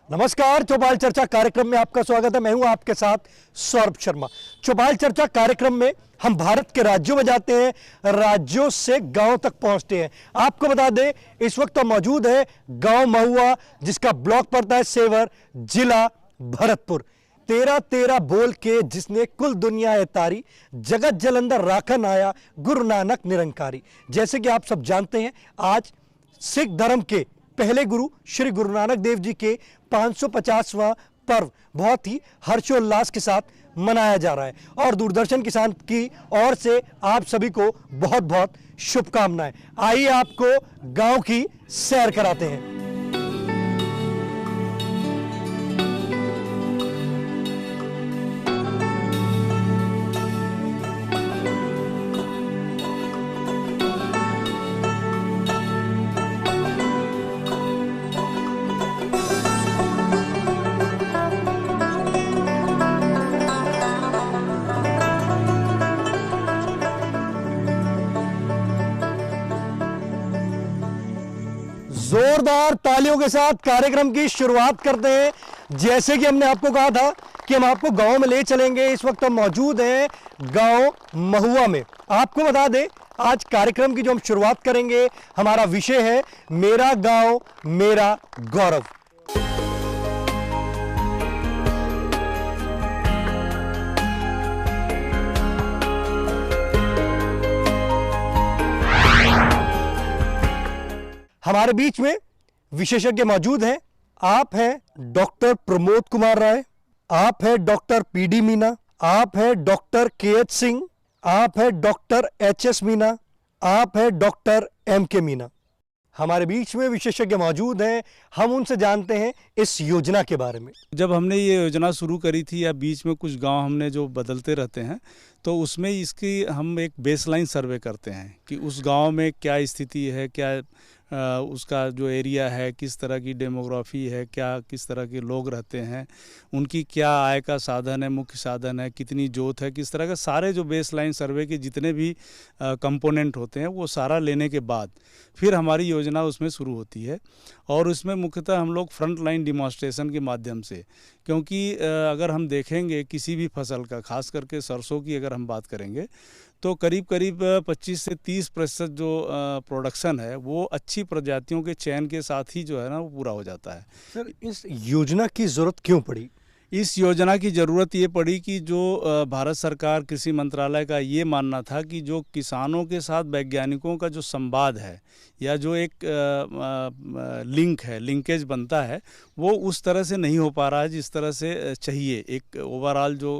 नमस्कार, चौपाल चर्चा कार्यक्रम में आपका स्वागत है। मैं हूं आपके साथ सौरभ शर्मा। चौपाल चर्चा कार्यक्रम में हम भारत के राज्यों में जाते हैं, राज्यों से गांव तक पहुंचते हैं। आपको बता दें, इस वक्त तो मौजूद है गांव महुआ, जिसका ब्लॉक पड़ता है सेवर, जिला भरतपुर। 13 बोल के जिसने कुल दुनिया है तारी, जगत जलंधर राखन आया, गुरु नानक निरंकारी। जैसे कि आप सब जानते हैं, आज सिख धर्म के पहले गुरु श्री गुरु नानक देव जी के 550वां पर्व बहुत ही हर्षोल्लास के साथ मनाया जा रहा है और दूरदर्शन किसान की ओर से आप सभी को बहुत बहुत शुभकामनाएं। आइए आपको गांव की सैर कराते हैं। जोरदार तालियों के साथ कार्यक्रम की शुरुआत करते हैं। जैसे कि हमने आपको कहा था कि हम आपको गांव में ले चलेंगे, इस वक्त हम मौजूद हैं गांव महुआ में। आपको बता दें, आज कार्यक्रम की जो हम शुरुआत करेंगे, हमारा विषय है मेरा गांव मेरा गौरव। हमारे बीच में विशेषज्ञ मौजूद हैं। आप हैं डॉक्टर प्रमोद कुमार राय, आप हैं डॉक्टर पीडी मीना, आप हैं डॉक्टर केएच सिंह, आप हैं डॉक्टर एचएस मीना, आप हैं डॉक्टर एमके मीना। हमारे बीच में विशेषज्ञ मौजूद हैं, हम उनसे जानते हैं इस योजना के बारे में। जब हमने ये योजना शुरू करी थी या बीच में कुछ गांव हमने जो बदलते रहते हैं, तो उसमें इसकी हम एक बेसलाइन सर्वे करते हैं कि उस गांव में क्या स्थिति है, क्या उसका जो एरिया है, किस तरह की डेमोग्राफी है, क्या किस तरह के लोग रहते हैं, उनकी क्या आय का साधन है, मुख्य साधन है, कितनी जोत है, किस तरह का सारे जो बेसलाइन सर्वे के जितने भी कंपोनेंट होते हैं वो सारा लेने के बाद फिर हमारी योजना उसमें शुरू होती है। और उसमें मुख्यतः हम लोग फ्रंट लाइन डिमॉन्स्ट्रेशन के माध्यम से, क्योंकि अगर हम देखेंगे किसी भी फसल का, खास करके सरसों की अगर हम बात करेंगे, तो करीब 25 से 30% जो प्रोडक्शन है वो अच्छी प्रजातियों के चयन के साथ ही जो है ना वो पूरा हो जाता है। सर, इस योजना की जरूरत क्यों पड़ी? इस योजना की ज़रूरत ये पड़ी कि जो भारत सरकार कृषि मंत्रालय का ये मानना था कि जो किसानों के साथ वैज्ञानिकों का जो संवाद है या जो एक लिंक है, लिंकेज बनता है, वो उस तरह से नहीं हो पा रहा है जिस तरह से चाहिए एक ओवरऑल जो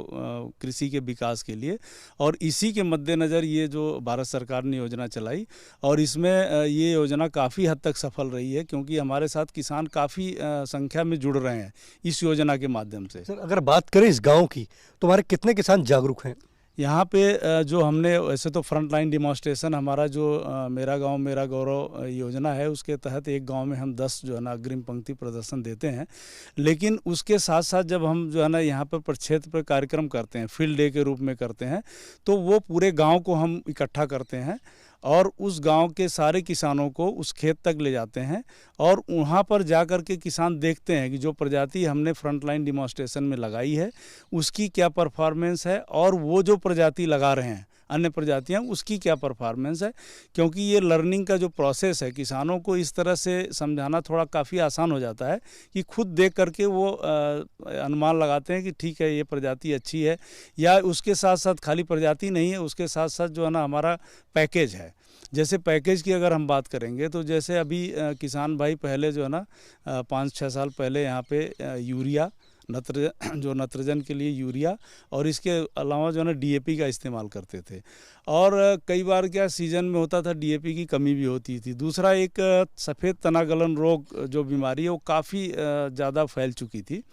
कृषि के विकास के लिए। और इसी के मद्देनज़र ये जो भारत सरकार ने योजना चलाई और इसमें ये योजना काफ़ी हद तक सफल रही है, क्योंकि हमारे साथ किसान काफ़ी संख्या में जुड़ रहे हैं इस योजना के माध्यम से। सर, अगर बात करें इस गांव की, तो हमारे कितने किसान जागरूक हैं? यहाँ पे जो हमने वैसे तो फ्रंट लाइन डिमॉन्स्ट्रेशन हमारा जो मेरा गांव मेरा गौरव योजना है, उसके तहत एक गांव में हम 10 जो है ना अग्रिम पंक्ति प्रदर्शन देते हैं। लेकिन उसके साथ साथ जब हम जो है ना यहाँ पर प्रक्षेत्र पर कार्यक्रम करते हैं, फील्ड डे के रूप में करते हैं, तो वो पूरे गाँव को हम इकट्ठा करते हैं और उस गांव के सारे किसानों को उस खेत तक ले जाते हैं और वहाँ पर जा कर के किसान देखते हैं कि जो प्रजाति हमने फ्रंट लाइन डिमॉन्स्ट्रेशन में लगाई है उसकी क्या परफॉर्मेंस है और वो जो प्रजाति लगा रहे हैं अन्य प्रजातियां उसकी क्या परफॉर्मेंस है। क्योंकि ये लर्निंग का जो प्रोसेस है, किसानों को इस तरह से समझाना थोड़ा काफ़ी आसान हो जाता है कि खुद देख करके वो अनुमान लगाते हैं कि ठीक है ये प्रजाति अच्छी है, या उसके साथ साथ खाली प्रजाति नहीं है, उसके साथ साथ जो है ना हमारा पैकेज है। जैसे पैकेज की अगर हम बात करेंगे तो जैसे अभी किसान भाई पहले जो है ना 5-6 साल पहले यहाँ पे यूरिया नत्रजन के लिए यूरिया और इसके अलावा जो है ना डीएपी का इस्तेमाल करते थे, और कई बार क्या सीजन में होता था डीएपी की कमी भी होती थी। दूसरा एक सफ़ेद तना गलन रोग जो बीमारी है वो काफ़ी ज़्यादा फैल चुकी थी।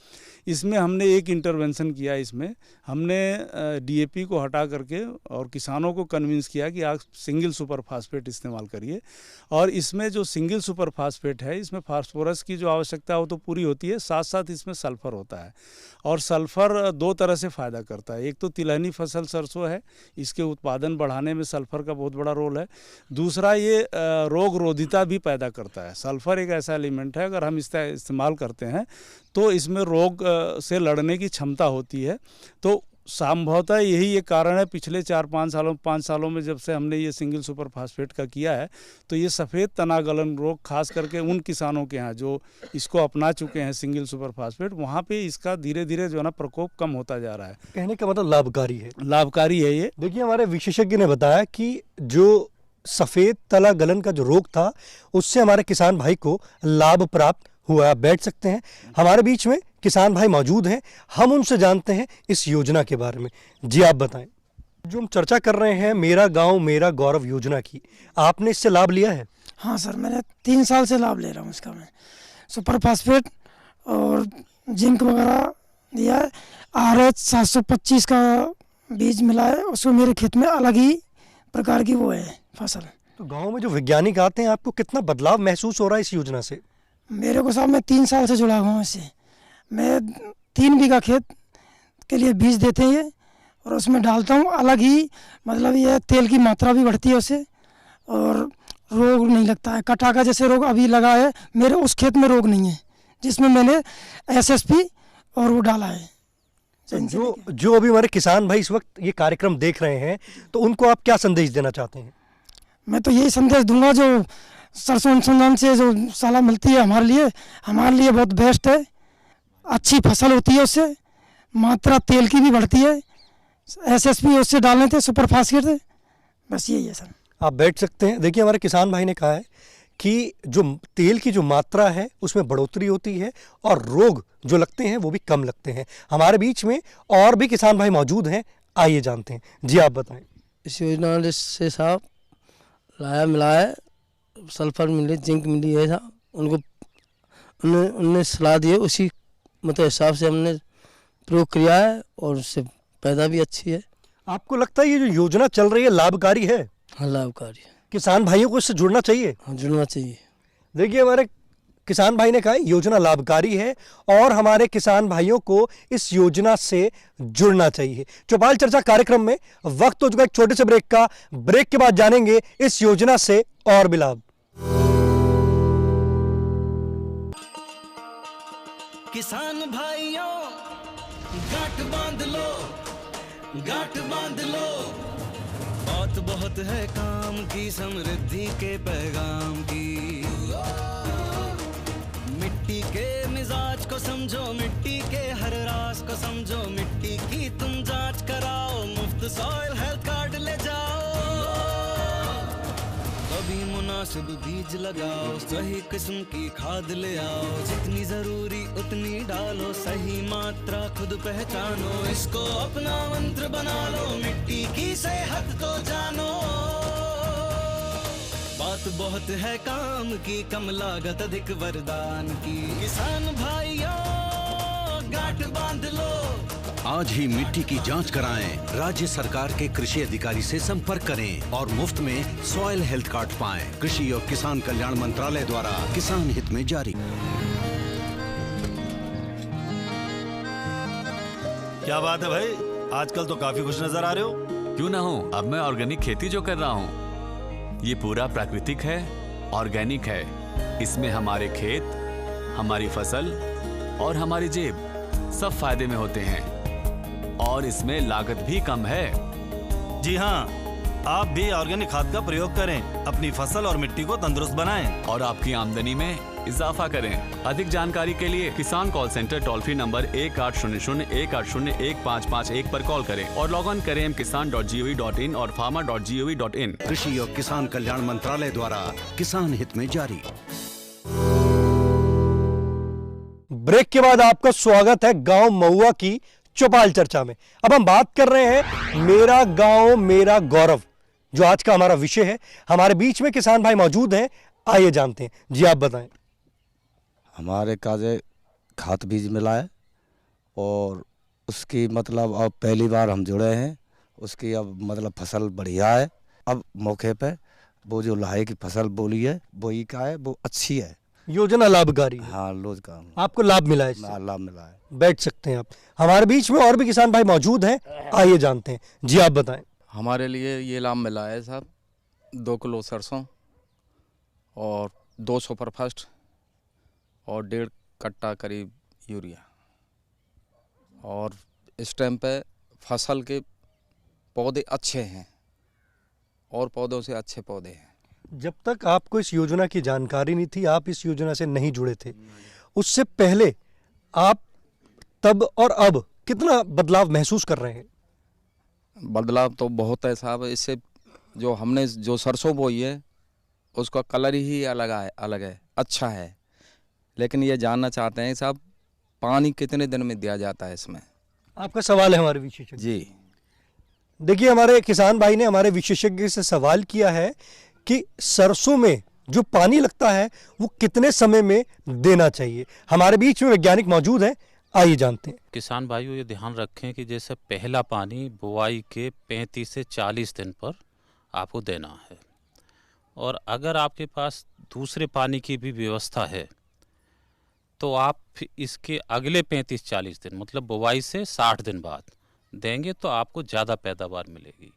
इसमें हमने एक इंटरवेंशन किया, इसमें हमने डीएपी को हटा करके और किसानों को कन्विंस किया कि आप सिंगल सुपर फास्फेट इस्तेमाल करिए। और इसमें जो सिंगल सुपर फास्फेट है, इसमें फास्फोरस की जो आवश्यकता है वो तो पूरी होती है, साथ साथ इसमें सल्फ़र होता है। और सल्फ़र दो तरह से फ़ायदा करता है। एक तो तिलहनी फसल सरसों है, इसके उत्पादन बढ़ाने में सल्फर का बहुत बड़ा रोल है। दूसरा, ये रोग रोधिता भी पैदा करता है। सल्फर एक ऐसा एलिमेंट है, अगर हम इसका इस्तेमाल करते हैं तो इसमें रोग से लड़ने की क्षमता होती है। तो संभवतः यही एक कारण है, पिछले 5 सालों में जब से हमने ये सिंगल सुपर फास्फेट का किया है, तो ये सफ़ेद तना गलन रोग खास करके उन किसानों के यहाँ जो इसको अपना चुके हैं सिंगल सुपर फास्फेट, वहाँ पे इसका धीरे धीरे जो है ना प्रकोप कम होता जा रहा है। कहने का मतलब लाभकारी है। लाभकारी है ये। देखिए, हमारे विशेषज्ञ ने बताया कि जो सफ़ेद तला गलन का जो रोग था, उससे हमारे किसान भाई को लाभ प्राप्त हुआ। आप बैठ सकते हैं, हमारे बीच में किसान भाई मौजूद हैं, हम उनसे जानते हैं इस योजना के बारे में। जी आप बताएं, जो हम चर्चा कर रहे हैं मेरा गांव मेरा गौरव योजना की, आपने इससे लाभ लिया है? हाँ सर, मैंने 3 साल से लाभ ले रहा हूँ इसका। मैं सुपर फास्फेट और जिंक वगैरह दिया है। RH 725 का बीज मिला है, उसमें मेरे खेत में अलग ही प्रकार की वो है फसल। तो गाँव में जो वैज्ञानिक आते हैं, आपको कितना बदलाव महसूस हो रहा है इस योजना से? मेरे को साहब, मैं 3 साल से जुड़ा हुआ हूँ इससे। मैं 3 बीघा खेत के लिए बीज देते हैं ये, और उसमें डालता हूँ अलग ही, मतलब ये तेल की मात्रा भी बढ़ती है उससे, और रोग नहीं लगता है। कटा का जैसे रोग अभी लगा है, मेरे उस खेत में रोग नहीं है जिसमें मैंने SSP और वो डाला है। जो अभी हमारे किसान भाई इस वक्त ये कार्यक्रम देख रहे हैं, तो उनको आप क्या संदेश देना चाहते हैं? मैं तो यही संदेश दूंगा, जो सरसों अनुसंधान से जो सलाह मिलती है हमारे लिए बहुत बेस्ट है। अच्छी फसल होती है उससे, मात्रा तेल की भी बढ़ती है। SSP उससे डालने थे, सुपर फास्फेट, बस यही है सर। आप बैठ सकते हैं। देखिए, हमारे किसान भाई ने कहा है कि जो तेल की जो मात्रा है उसमें बढ़ोतरी होती है और रोग जो लगते हैं वो भी कम लगते हैं। हमारे बीच में और भी किसान भाई मौजूद हैं, आइए जानते हैं। जी आप बताएं। इस योजना से साहब लाया मिला है, सल्फर मिली, जिंक मिली है साहब। उनने सलाह दी है, उसी मतलब हिसाब से हमने प्रयोग किया है और उससे पैदा भी अच्छी है। आपको लगता है ये जो योजना चल रही है लाभकारी है? हाँ, लाभकारी है। किसान भाइयों को इससे जुड़ना चाहिए? हाँ, जुड़ना चाहिए। देखिए, हमारे किसान भाई ने कहा योजना लाभकारी है और हमारे किसान भाइयों को इस योजना से जुड़ना चाहिए। चौपाल चर्चा कार्यक्रम में वक्त हो चुका एक छोटे से ब्रेक का। ब्रेक के बाद जानेंगे इस योजना से और भी लाभ। किसान भाइयों, गांठ बांध लो, गांठ बांध लो। बात बहुत है काम की, समृद्धि के पैगाम की। मिट्टी के मिजाज को समझो, मिट्टी के हर राज को समझो। मिट्टी की तुम जांच कराओ, मुफ्त सॉइल हेल्थ कार्ड ले जाओ। कभी मुनासिब बीज लगाओ, सही किस्म की खाद ले आओ। जितनी जरूरी उतनी डालो, सही मात्रा खुद पहचानो। इसको अपना मंत्र बना लो, मिट्टी की सेहत को जानो। बात बहुत है काम की, कम लागत अधिक वरदान की। किसान भाइयों, गांठ बांध लो। आज ही मिट्टी की जांच कराएं। राज्य सरकार के कृषि अधिकारी से संपर्क करें और मुफ्त में सॉइल हेल्थ कार्ड पाएं। कृषि और किसान कल्याण मंत्रालय द्वारा किसान हित में जारी। क्या बात है भाई, आजकल तो काफी खुश नजर आ रहे हो। क्यों ना हो, अब मैं ऑर्गेनिक खेती जो कर रहा हूँ ये पूरा प्राकृतिक है, ऑर्गेनिक है। इसमें हमारे खेत, हमारी फसल और हमारी जेब सब फायदे में होते हैं और इसमें लागत भी कम है। जी हाँ, आप भी ऑर्गेनिक खाद का प्रयोग करें, अपनी फसल और मिट्टी को तंदुरुस्त बनाएं और आपकी आमदनी में इजाफा करें। अधिक जानकारी के लिए किसान call centre toll free number 1800-180-1551 पर कॉल करें और लॉग ऑन करें kisan.gov.in और farmer.gov.in। कृषि और किसान कल्याण मंत्रालय द्वारा किसान हित में जारी। ब्रेक के बाद आपका स्वागत है गांव महुआ की चौपाल चर्चा में। अब हम बात कर रहे हैं मेरा गांव मेरा गौरव, जो आज का हमारा विषय है। हमारे बीच में किसान भाई मौजूद हैं, आइए जानते हैं। जी आप बताएं। हमारे काजे खाद बीज मिला है और उसकी मतलब अब पहली बार हम जुड़े हैं। उसकी अब मतलब फसल बढ़िया है। अब मौके पे वो जो लाहे की फसल बोली है बोई का है, वो अच्छी है। योजना लाभकारी है। हाँ, लोज का आपको लाभ मिला है इससे? लाभ मिला है। बैठ सकते हैं आप। हमारे बीच में और भी किसान भाई मौजूद हैं, आइए जानते हैं। जी आप बताएं। हमारे लिए ये लाभ मिला है साहब, 2 किलो सरसों और 2 सुपरफास्ट और 1.5 कट्टा करीब यूरिया। और इस टाइम पे फसल के पौधे अच्छे हैं और पौधों से अच्छे पौधे हैं। जब तक आपको इस योजना की जानकारी नहीं थी, आप इस योजना से नहीं जुड़े थे, उससे पहले आप तब और अब कितना बदलाव महसूस कर रहे हैं? बदलाव तो बहुत है साहब। इससे जो हमने जो सरसों बोई है उसका कलर ही अलग है, अच्छा है। लेकिन ये जानना चाहते हैं साहब, पानी कितने दिन में दिया जाता है इसमें? आपका सवाल है हमारे विशेषज्ञ जी। देखिए, हमारे किसान भाई ने हमारे विशेषज्ञ से सवाल किया है कि सरसों में जो पानी लगता है वो कितने समय में देना चाहिए। हमारे बीच में वैज्ञानिक मौजूद हैं, आइए जानते हैं। किसान भाइयों ये ध्यान रखें कि जैसे पहला पानी बुआई के 35 से 40 दिन पर आपको देना है, और अगर आपके पास दूसरे पानी की भी व्यवस्था है तो आप इसके अगले 35-40 दिन मतलब बुआई से 60 दिन बाद देंगे तो आपको ज़्यादा पैदावार मिलेगी।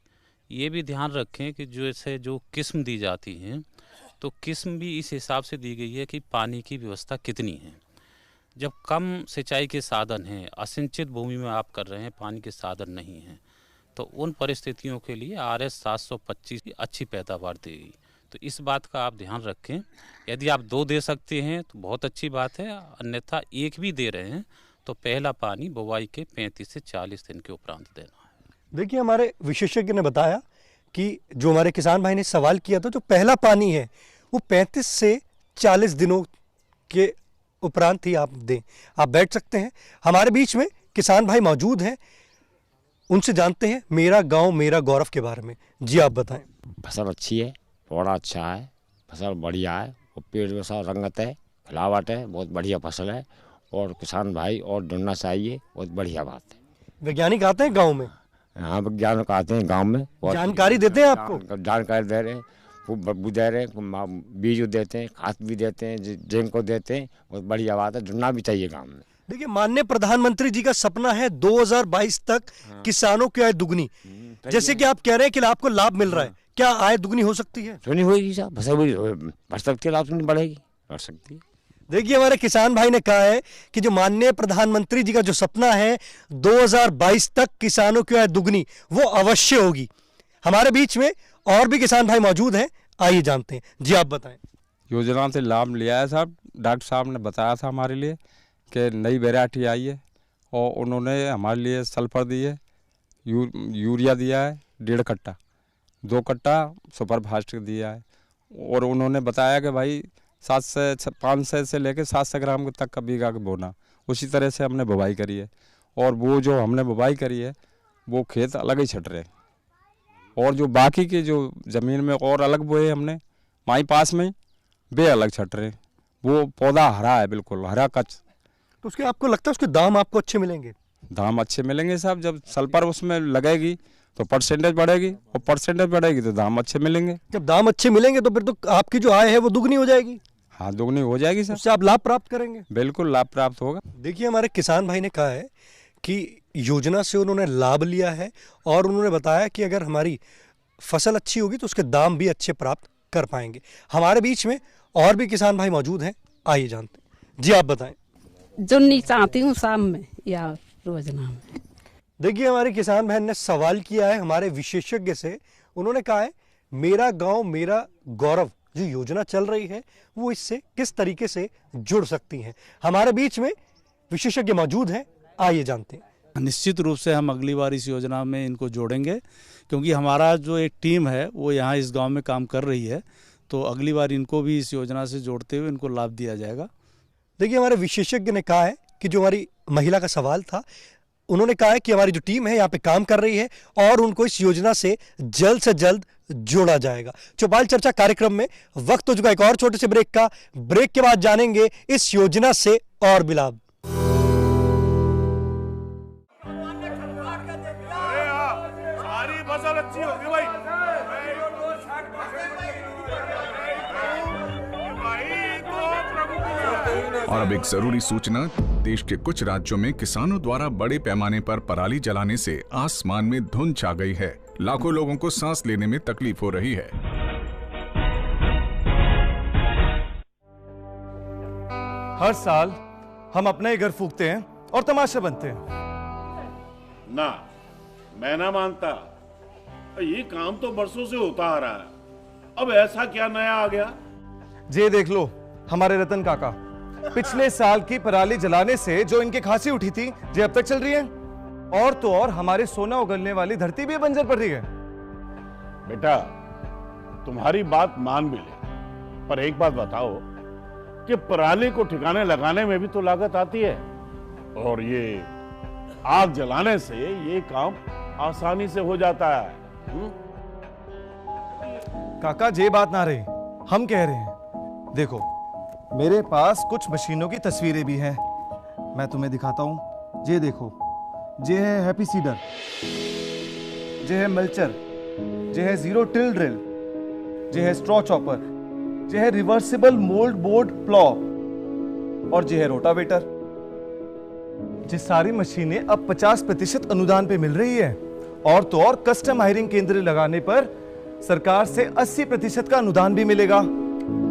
ये भी ध्यान रखें कि जैसे जो किस्म दी जाती हैं तो किस्म भी इस हिसाब से दी गई है कि पानी की व्यवस्था कितनी है। जब कम सिंचाई के साधन हैं, असिंचित भूमि में आप कर रहे हैं, पानी के साधन नहीं हैं, तो उन परिस्थितियों के लिए RS 725 की अच्छी पैदावार देगी। तो इस बात का आप ध्यान रखें। यदि आप 2 दे सकते हैं तो बहुत अच्छी बात है, अन्यथा 1 भी दे रहे हैं तो पहला पानी बुवाई के 35 से 40 दिन के उपरांत देना है। देखिए, हमारे विशेषज्ञ ने बताया कि जो हमारे किसान भाई ने सवाल किया था, जो पहला पानी है वो 35 से 40 दिनों के उपरांत ही आप दें। आप बैठ सकते हैं। हमारे बीच में किसान भाई मौजूद हैं, उनसे जानते हैं मेरा गांव मेरा गौरव के बारे में। जी आप बताएं। फसल अच्छी है, पौधा अच्छा है, फसल बढ़िया है, और पेड़ में सब रंगत है, खिलावट है, बहुत बढ़िया फसल है, और किसान भाई और जुड़ना चाहिए, बहुत बढ़िया बात है। वैज्ञानिक आते हैं गांव में? हाँ, वैज्ञानिक आते हैं गांव में, जानकारी देते हैं आपको? जानकारी दे रहे हैं, खूब दे रहे हैं, बीज देते हैं, खाद भी देते हैं, जिंक को देते हैं, बहुत बढ़िया बात है, जुड़ना भी चाहिए गाँव में। देखिए, माननीय प्रधानमंत्री जी का सपना है 2022 तक किसानों की आय दुगनी। जैसे कि आप कह रहे हैं कि आपको लाभ मिल रहा है, क्या आय दुगनी हो सकती है? तो नहीं होगी साहब, फसल बढ़ सकती है, लाभ तो नहीं बढ़ेगी, बढ़ सकती है। देखिए, हमारे किसान भाई ने कहा है कि जो माननीय प्रधानमंत्री जी का जो सपना है 2022 तक किसानों की आय दुगनी, वो अवश्य होगी। हमारे बीच में और भी किसान भाई मौजूद हैं, आइए जानते हैं। जी आप बताएं। योजना से लाभ लिया है साहब, डॉक्टर साहब ने बताया था हमारे लिए कि नई वैरायटी आई है, और उन्होंने हमारे लिए सल्फर दी है, यूरिया दिया है 1.5 कट्टा, 2 कट्टा सुपरफास्ट दिया है, और उन्होंने बताया कि भाई 500 से लेकर 700 ग्राम तक का बीघा का बोना। उसी तरह से हमने बुवाई करी है, और वो जो हमने बुवाई करी है वो खेत अलग ही छट रहे हैं, और जो बाकी की जो ज़मीन में और अलग बोए हमने माई पास में, वे अलग छट रहे। वो पौधा हरा है, बिल्कुल हरा कच्च। तो उसके आपको लगता है उसके दाम आपको अच्छे मिलेंगे? दाम अच्छे मिलेंगे साहब, जब सल्फर उसमें लगेगी तो परसेंटेज बढ़ेगी, और परसेंटेज बढ़ेगी तो दाम अच्छे मिलेंगे। जब दाम अच्छे मिलेंगे तो फिर तो आपकी जो आय है वो दुगनी हो जाएगी। हाँ, दुगनी हो जाएगी सर, उससे आप लाभ प्राप्त करेंगे। बिल्कुल लाभ प्राप्त होगा। देखिए, हमारे किसान भाई ने कहा है कि योजना से उन्होंने लाभ लिया है, और उन्होंने बताया कि अगर हमारी फसल अच्छी होगी तो उसके दाम भी अच्छे प्राप्त कर पाएंगे। हमारे बीच में और भी किसान भाई मौजूद हैं, आइए जानते हैं। जी आप बताएं। जुड़नी चाहती हूँ शाम में या योजना में। देखिए, हमारे किसान बहन ने सवाल किया है हमारे विशेषज्ञ से। उन्होंने कहा है मेरा गांव मेरा गौरव जो योजना चल रही है वो इससे किस तरीके से जुड़ सकती हैं। हमारे बीच में विशेषज्ञ मौजूद हैं, आइए जानते हैं। निश्चित रूप से हम अगली बार इस योजना में इनको जोड़ेंगे, क्योंकि हमारा जो एक टीम है वो यहाँ इस गांव में काम कर रही है, तो अगली बार इनको भी इस योजना से जोड़ते हुए इनको लाभ दिया जाएगा। देखिए, हमारे विशेषज्ञ ने कहा है कि जो हमारी महिला का सवाल था, उन्होंने कहा है कि हमारी जो टीम है यहाँ पे काम कर रही है और उनको इस योजना से जल्द जोड़ा जाएगा। चौपाल चर्चा कार्यक्रम में वक्त हो चुका एक और छोटे से ब्रेक का। ब्रेक के बाद जानेंगे इस योजना से और भी लाभ। सारी फसल अच्छी होगी भाई। और अब एक जरूरी सूचना, देश के कुछ राज्यों में किसानों द्वारा बड़े पैमाने पर पराली जलाने से आसमान में धुंध छा गई है। लाखों लोगों को सांस लेने में तकलीफ हो रही है। हर साल हम अपना ही घर फूकते हैं और तमाशा बनते हैं। ना, मैं ना मानता। ये काम तो बरसों से होता आ रहा है, अब ऐसा क्या नया आ गया? ये देख लो हमारे रतन काका, पिछले साल की पराली जलाने से जो इनकी खांसी उठी थी, ये अब तक चल रही है। और तो और हमारे सोना उगलने वाली धरती भी बंजर पड़ रही है। बेटा, तुम्हारी बात मान भी ले, पर एक बात बताओ कि पराली को ठिकाने लगाने में भी तो लागत आती है, और ये आग जलाने से ये काम आसानी से हो जाता है। काका, ये बात ना रही, हम कह रहे हैं। देखो, मेरे पास कुछ मशीनों की तस्वीरें भी हैं, मैं तुम्हें दिखाता हूं। ये देखो, ये है हैप्पी सीडर, ये है मल्चर, ये है जीरो टिल ड्रिल, ये है स्ट्रॉ चॉपर, ये है रिवर्सिबल मोल्ड बोर्ड प्लॉ, और ये है रोटावेटर। ये सारी मशीनें अब 50% अनुदान पे मिल रही है, और तो और कस्टम हायरिंग केंद्र लगाने पर सरकार से 80% का अनुदान भी मिलेगा।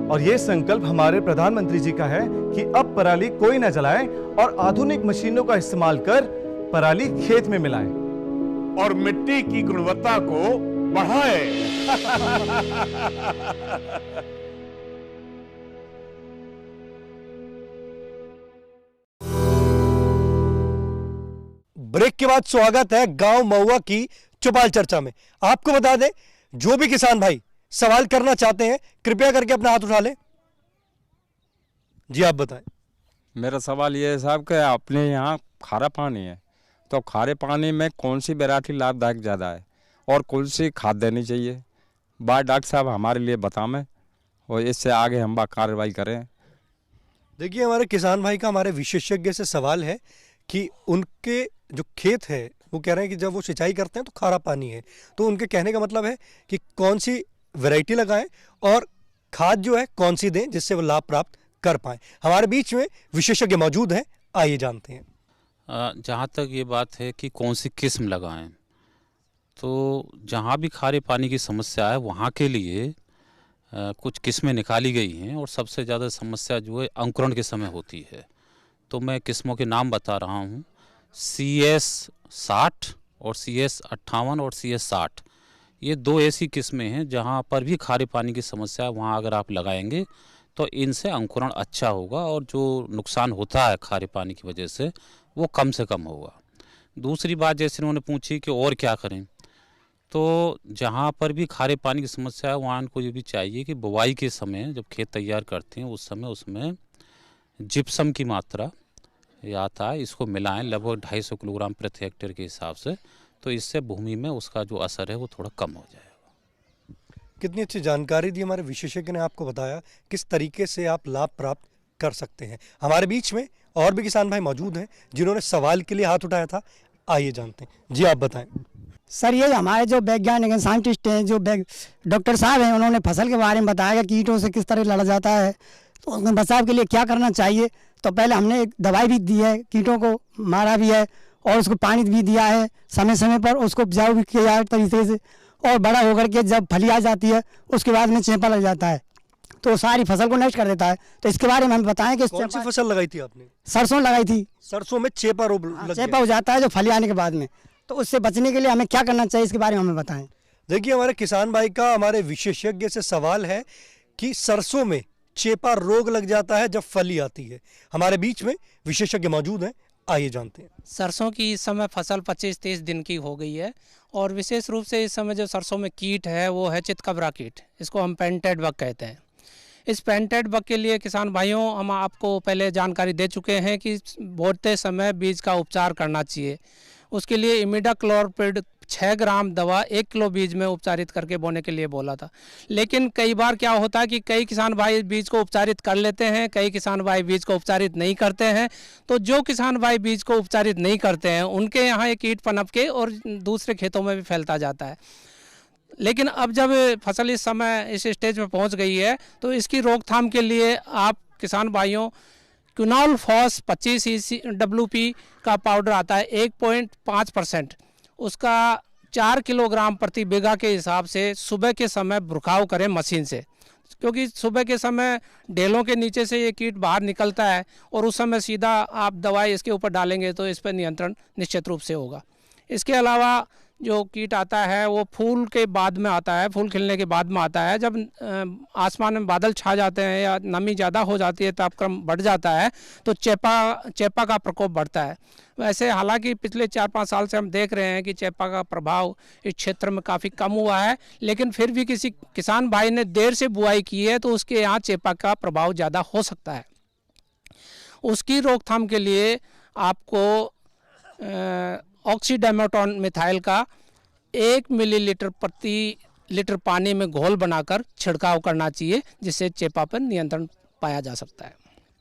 और यह संकल्प हमारे प्रधानमंत्री जी का है कि अब पराली कोई न जलाए और आधुनिक मशीनों का इस्तेमाल कर पराली खेत में मिलाए और मिट्टी की गुणवत्ता को बढ़ाए। ब्रेक के बाद स्वागत है गांव महुआ की चौपाल चर्चा में। आपको बता दें, जो भी किसान भाई सवाल करना चाहते हैं कृपया करके अपना हाथ उठा लें। जी आप बताएं। मेरा सवाल ये है साहब कि अपने यहाँ खारा पानी है, तो खारे पानी में कौन सी वैरायटी लाभदायक ज़्यादा है और कौन सी खाद देनी चाहिए? बात डॉक्टर साहब हमारे लिए बताएं और इससे आगे हम कार्रवाई करें। देखिए, हमारे किसान भाई का हमारे विशेषज्ञ से सवाल है कि उनके जो खेत है वो कह रहे हैं कि जब वो सिंचाई करते हैं तो खारा पानी है, तो उनके कहने का मतलब है कि कौन सी वैरायटी लगाएं और खाद जो है कौन सी दें जिससे वो लाभ प्राप्त कर पाएं। हमारे बीच में विशेषज्ञ मौजूद हैं, आइए जानते हैं। जहाँ तक ये बात है कि कौन सी किस्म लगाएं, तो जहाँ भी खारे पानी की समस्या है वहाँ के लिए कुछ किस्में निकाली गई हैं, और सबसे ज़्यादा समस्या जो है अंकुरण के समय होती है। तो मैं किस्मों के नाम बता रहा हूँ, CS 60 और CS 58 और CS 60। ये दो ऐसी किस्में हैं जहाँ पर भी खारे पानी की समस्या है, वहाँ अगर आप लगाएंगे तो इनसे अंकुरण अच्छा होगा और जो नुकसान होता है खारे पानी की वजह से वो कम से कम होगा। दूसरी बात जैसे उन्होंने पूछी कि और क्या करें, तो जहाँ पर भी खारे पानी की समस्या है वहाँ इनको ये भी चाहिए कि बुवाई के समय जब खेत तैयार करते हैं उस समय उसमें जिप्सम की मात्रा आता है, इसको मिलाएं लगभग 250 किलोग्राम प्रति हेक्टेयर के हिसाब से, तो इससे भूमि में उसका जो असर है वो थोड़ा कम हो जाएगा। कितनी अच्छी जानकारी दी हमारे विशेषज्ञ ने, आपको बताया किस तरीके से आप लाभ प्राप्त कर सकते हैं। हमारे बीच में और भी किसान भाई मौजूद हैं जिन्होंने सवाल के लिए हाथ उठाया था, आइए जानते हैं। जी आप बताएं। सर, ये हमारे जो वैज्ञानिक हैं, साइंटिस्ट हैं, जो डॉक्टर साहब हैं, उन्होंने फसल के बारे में बताया कि कीटों से किस तरह लड़ा जाता है, तो उसमें बचाव के लिए क्या करना चाहिए। तो पहले हमने एक दवाई भी दी है, कीटों को मारा भी है और उसको पानी भी दिया है समय समय पर, उसको उपजाऊ भी किया है तरीके से, और बड़ा होकर के जब फली आ जाती है उसके बाद में चेपा लग जाता है तो सारी फसल को नष्ट कर देता है। तो इसके बारे में हम बताएं कि कौन सी फसल लगाई थी आपने? सरसों लगाई थी। सरसों में चेपा रोग लग चेपा हो जाता है जो फली आने के बाद में, तो उससे बचने के लिए हमें क्या करना चाहिए, इसके बारे में हमें बताएं। देखिए, हमारे किसान भाई का हमारे विशेषज्ञ से सवाल है कि सरसों में चेपा रोग लग जाता है जब फली आती है। हमारे बीच में विशेषज्ञ मौजूद हैं, आइए जानते हैं। सरसों की इस समय फसल 25-30 दिन की हो गई है, और विशेष रूप से इस समय जो सरसों में कीट है वो है चितकबरा कीट, इसको हम पेंटेड बग कहते हैं। इस पेंटेड बग के लिए किसान भाइयों हम आपको पहले जानकारी दे चुके हैं कि बोते समय बीज का उपचार करना चाहिए। उसके लिए इमिडाक्लोप्रिड 6 ग्राम दवा 1 किलो बीज में उपचारित करके बोने के लिए बोला था। लेकिन कई बार क्या होता है कि कई किसान भाई बीज को उपचारित कर लेते हैं, कई किसान भाई बीज को उपचारित नहीं करते हैं। तो जो किसान भाई बीज को उपचारित नहीं करते हैं उनके यहाँ ये कीट पनप के और दूसरे खेतों में भी फैलता जाता है। लेकिन अब जब फसल इस समय इस स्टेज में पहुँच गई है तो इसकी रोकथाम के लिए आप किसान भाइयों क्विनॉल फॉस 25 EC WP का पाउडर आता है 1.5%, उसका 4 किलोग्राम प्रति बीघा के हिसाब से सुबह के समय बुरखाव करें मशीन से, क्योंकि सुबह के समय ढेलों के नीचे से ये कीट बाहर निकलता है और उस समय सीधा आप दवाई इसके ऊपर डालेंगे तो इस पर नियंत्रण निश्चित रूप से होगा। इसके अलावा जो कीट आता है वो फूल के बाद में आता है, फूल खिलने के बाद में आता है। जब आसमान में बादल छा जाते हैं या नमी ज़्यादा हो जाती है, तापक्रम बढ़ जाता है, तो चेपा का प्रकोप बढ़ता है। वैसे हालांकि पिछले 4-5 साल से हम देख रहे हैं कि चेपा का प्रभाव इस क्षेत्र में काफ़ी कम हुआ है, लेकिन फिर भी किसी किसान भाई ने देर से बुआई की है तो उसके यहाँ चेपा का प्रभाव ज़्यादा हो सकता है। उसकी रोकथाम के लिए आपको ऑक्सीडाइमेथॉन मिथाइल का 1 मिलीलीटर प्रति लीटर पानी में घोल बनाकर छिड़काव करना चाहिए, जिससे चेपा पर नियंत्रण पाया जा सकता है।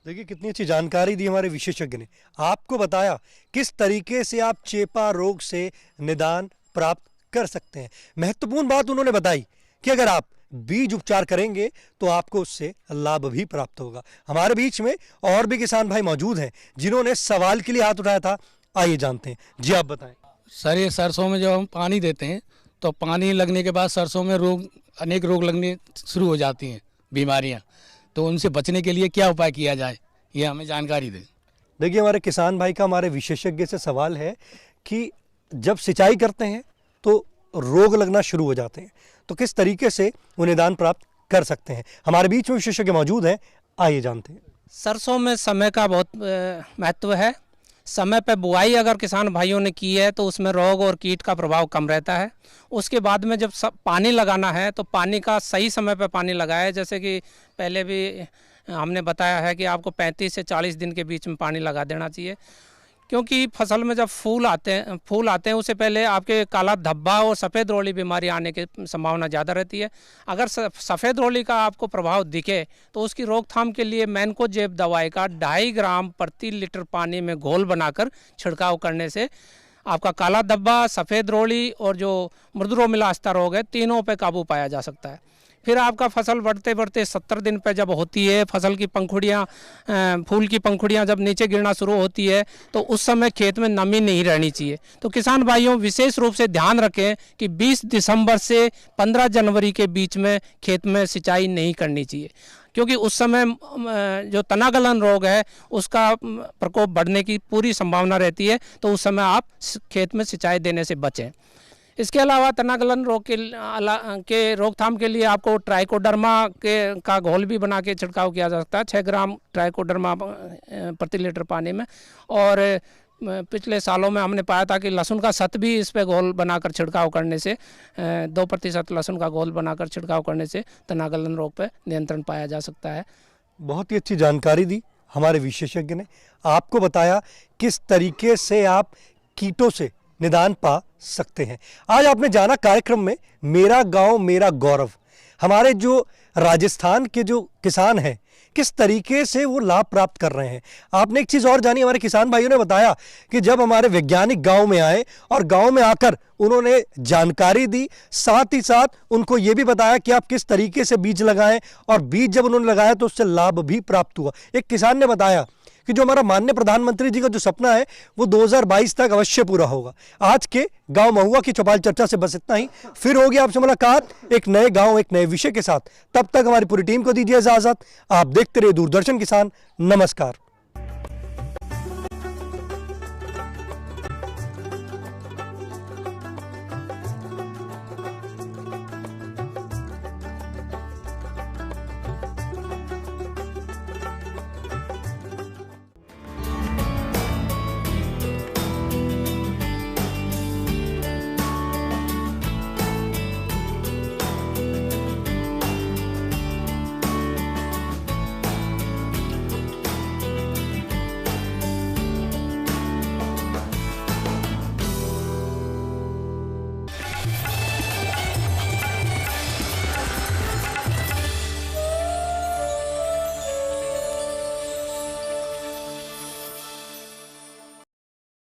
देखिए कितनी अच्छी जानकारी दी हमारे विशेषज्ञ ने, आपको बताया किस तरीके से आप चेपा रोग से निदान प्राप्त कर सकते हैं। महत्वपूर्ण बात उन्होंने बताई कि अगर आप बीज उपचार करेंगे तो आपको उससे लाभ भी प्राप्त होगा। हमारे बीच में और भी किसान भाई मौजूद हैं जिन्होंने सवाल के लिए हाथ उठाया था, आइए जानते हैं। जी आप बताएं। सर ये सरसों में जब हम पानी देते हैं तो पानी लगने के बाद सरसों में अनेक रोग लगने शुरू हो जाती हैं, बीमारियां, तो उनसे बचने के लिए क्या उपाय किया जाए, ये हमें जानकारी दें। देखिए हमारे किसान भाई का हमारे विशेषज्ञ से सवाल है कि जब सिंचाई करते हैं तो रोग लगना शुरू हो जाते हैं, तो किस तरीके से वो निदान प्राप्त कर सकते हैं। हमारे बीच में विशेषज्ञ मौजूद हैं, आइए जानते हैं। सरसों में समय का बहुत महत्व है। समय पर बुआई अगर किसान भाइयों ने की है तो उसमें रोग और कीट का प्रभाव कम रहता है। उसके बाद में जब पानी लगाना है तो पानी का सही समय पर पानी लगाए, जैसे कि पहले भी हमने बताया है कि आपको 35 से 40 दिन के बीच में पानी लगा देना चाहिए, क्योंकि फसल में जब फूल आते हैं उससे पहले आपके काला धब्बा और सफ़ेद रोली बीमारी आने की संभावना ज़्यादा रहती है। अगर सफ़ेद रोली का आपको प्रभाव दिखे तो उसकी रोकथाम के लिए मैनकोजेब दवाई का 2.5 ग्राम प्रति लीटर पानी में घोल बनाकर छिड़काव करने से आपका काला धब्बा, सफ़ेद रोली और जो मृदुरोमिलास्ता रोग है, तीनों पे काबू पाया जा सकता है। फिर आपका फसल बढ़ते बढ़ते 70 दिन पे जब होती है, फसल की पंखुड़ियाँ, फूल की पंखुड़ियाँ जब नीचे गिरना शुरू होती है तो उस समय खेत में नमी नहीं रहनी चाहिए। तो किसान भाइयों विशेष रूप से ध्यान रखें कि 20 दिसंबर से 15 जनवरी के बीच में खेत में सिंचाई नहीं करनी चाहिए, क्योंकि उस समय जो तनागलन रोग है उसका प्रकोप बढ़ने की पूरी संभावना रहती है, तो उस समय आप खेत में सिंचाई देने से बचें। इसके अलावा तनागलन रोग के रोकथाम के लिए आपको ट्राइकोडर्मा का घोल भी बना के छिड़काव किया जा सकता है, 6 ग्राम ट्राइकोडर्मा प्रति लीटर पानी में। और पिछले सालों में हमने पाया था कि लहसुन का सत भी इस पे घोल बनाकर छिड़काव करने से 2% लहसुन का घोल बनाकर छिड़काव करने से तनागलन रोग पे नियंत्रण पाया जा सकता है। बहुत ही अच्छी जानकारी दी हमारे विशेषज्ञ ने, आपको बताया किस तरीके से आप कीटों से निदान पा सकते हैं। आज आपने जाना कार्यक्रम में मेरा गांव मेरा गौरव, हमारे जो राजस्थान के जो किसान हैं किस तरीके से वो लाभ प्राप्त कर रहे हैं। आपने एक चीज़ और जानी, हमारे किसान भाइयों ने बताया कि जब हमारे वैज्ञानिक गांव में आए और गांव में आकर उन्होंने जानकारी दी, साथ ही साथ उनको ये भी बताया कि आप किस तरीके से बीज लगाएं, और बीज जब उन्होंने लगाया तो उससे लाभ भी प्राप्त हुआ। एक किसान ने बताया कि जो हमारा माननीय प्रधानमंत्री जी का जो सपना है वो 2022 तक अवश्य पूरा होगा। आज के गांव महुआ की चौपाल चर्चा से बस इतना ही। फिर होगी आपसे मुलाकात एक नए गांव एक नए विषय के साथ। तब तक हमारी पूरी टीम को दीजिए इजाजत। आप देखते रहिए दूरदर्शन किसान। नमस्कार।